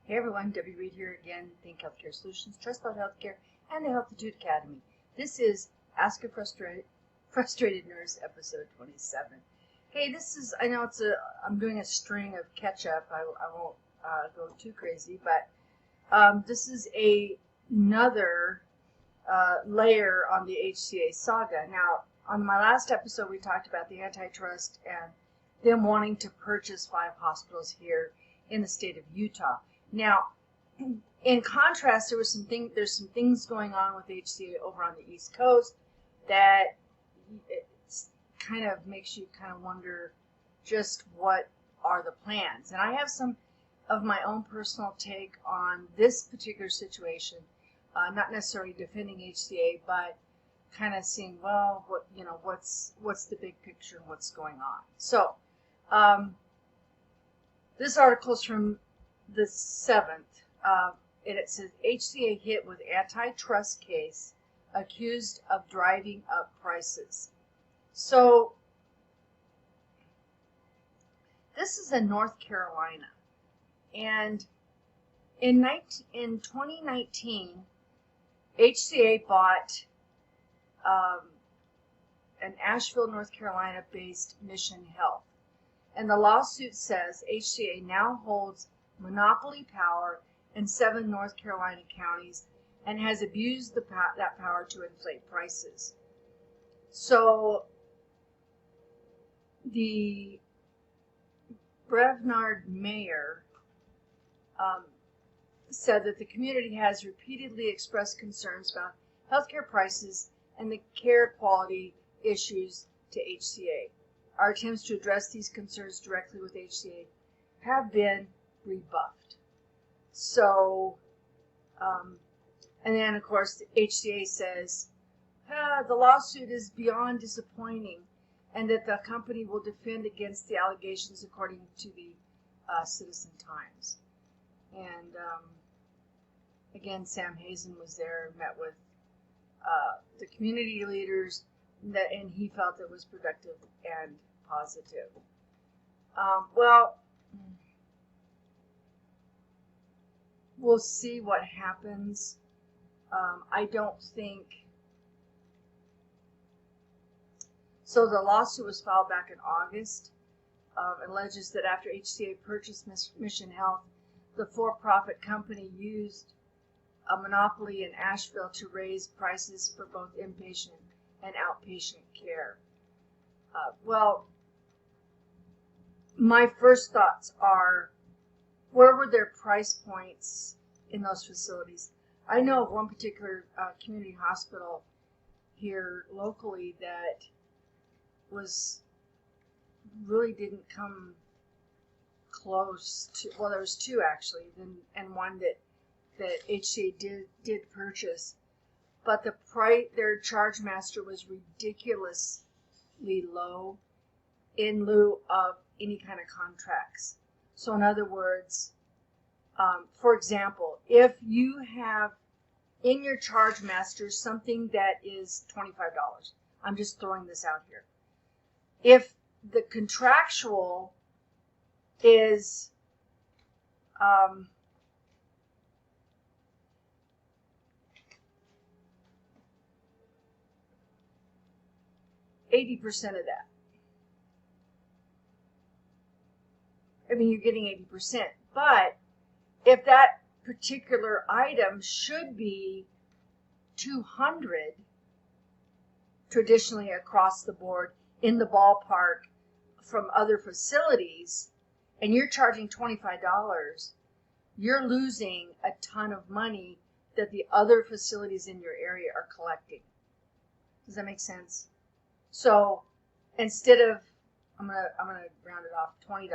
Hey everyone, Debbie Reed here again, Think Healthcare Solutions, Trust About Healthcare, and the Healthitude Academy. This is Ask a Frustrated Nurse, episode 27. Hey, I know I'm doing a string of catch-up. I won't go too crazy, but this is another layer on the HCA saga. Now, on my last episode, we talked about the antitrust and them wanting to purchase 5 hospitals here in the state of Utah. Now, in contrast, there's some things going on with HCA over on the East Coast that kind of makes you kind of wonder just what are the plans. And I have some of my own personal take on this particular situation, not necessarily defending HCA, but kind of seeing, well, what's the big picture and what's going on. So, this article is from the 7th, and it says HCA hit with antitrust case accused of driving up prices. So this is in North Carolina, and in 2019, HCA bought an Asheville, North Carolina-based Mission Health, and the lawsuit says HCA now holds monopoly power in 7 North Carolina counties and has abused that power to inflate prices. So the Brevard mayor said that the community has repeatedly expressed concerns about healthcare prices and the care quality issues to HCA. Our attempts to address these concerns directly with HCA have been rebuffed. So, and then of course HCA says the lawsuit is beyond disappointing, and that the company will defend against the allegations, according to the Citizen Times. And again, Sam Hazen was there, met with the community leaders, and he felt it was productive and positive. We'll see what happens. I don't think so. The lawsuit was filed back in August. Alleges that after HCA purchased Mission Health, the for-profit company used a monopoly in Asheville to raise prices for both inpatient and outpatient care. My first thoughts are, where were their price points in those facilities? I know of one particular community hospital here locally that really didn't come close to, well, there was 2 actually, and one that HCA did purchase, but their charge master was ridiculously low in lieu of any kind of contracts. So in other words, for example, if you have in your charge master something that is $25, I'm just throwing this out here. If the contractual is $80% of that, I mean, you're getting 80%. But if that particular item should be $200 traditionally across the board in the ballpark from other facilities, and you're charging $25, you're losing a ton of money that the other facilities in your area are collecting. Does that make sense? So instead of, I'm gonna round it off, $20,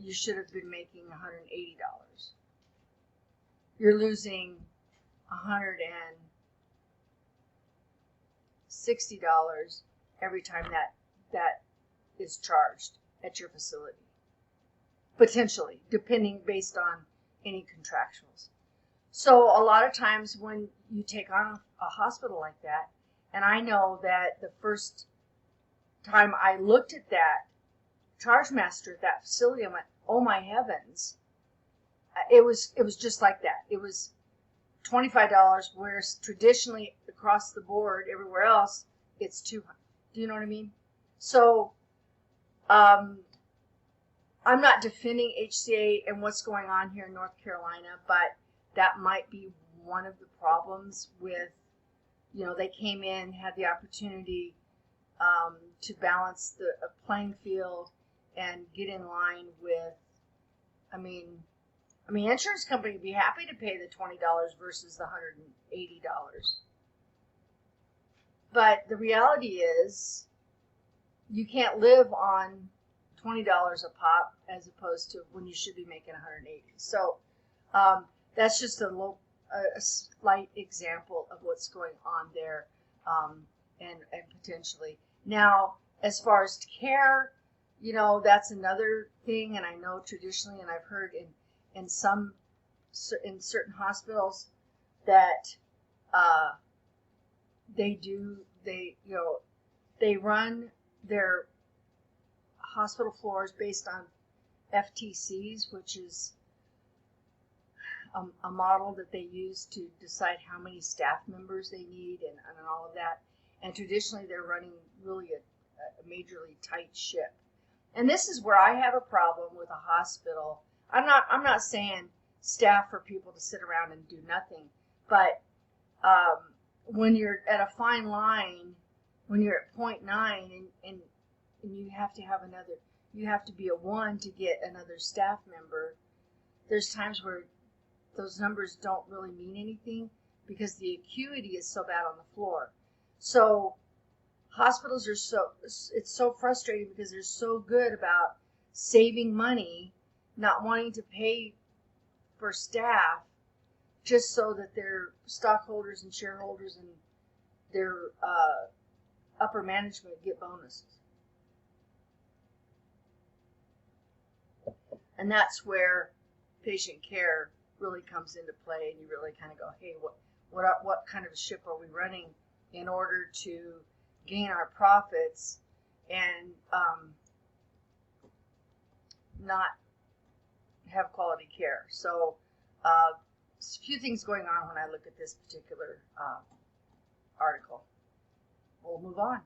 you should have been making $180. You're losing $160 every time that is charged at your facility, potentially, depending based on any contractuals. So a lot of times when you take on a hospital like that, and I know that the first time I looked at that charge master at that facility, I went, oh my heavens, it was just like that. It was $25, whereas traditionally across the board everywhere else it's $200. Do you know what I mean? So I'm not defending HCA and what's going on here in North Carolina, but that might be one of the problems with, they came in, had the opportunity to balance the playing field and get in line with, I mean, insurance company would be happy to pay the $20 versus the $180. But the reality is, you can't live on $20 a pop as opposed to when you should be making $180. So that's just a slight example of what's going on there, and potentially. Now, as far as care, that's another thing, and I know traditionally, and I've heard in certain hospitals that they run their hospital floors based on FTCs, which is a model that they use to decide how many staff members they need and all of that. And traditionally, they're running really a majorly tight ship. And this is where I have a problem with a hospital. I'm not saying staff for people to sit around and do nothing, but when you're at a fine line, when you're at 0.9 and you have to be a 1 to get another staff member, there's times where those numbers don't really mean anything because the acuity is so bad on the floor. So hospitals it's so frustrating because they're so good about saving money, not wanting to pay for staff, just so that their stockholders and shareholders and their upper management get bonuses. And that's where patient care really comes into play, and you really kind of go, hey, what kind of a ship are we running in order to gain our profits and not have quality care? So a few things going on when I look at this particular article. We'll move on.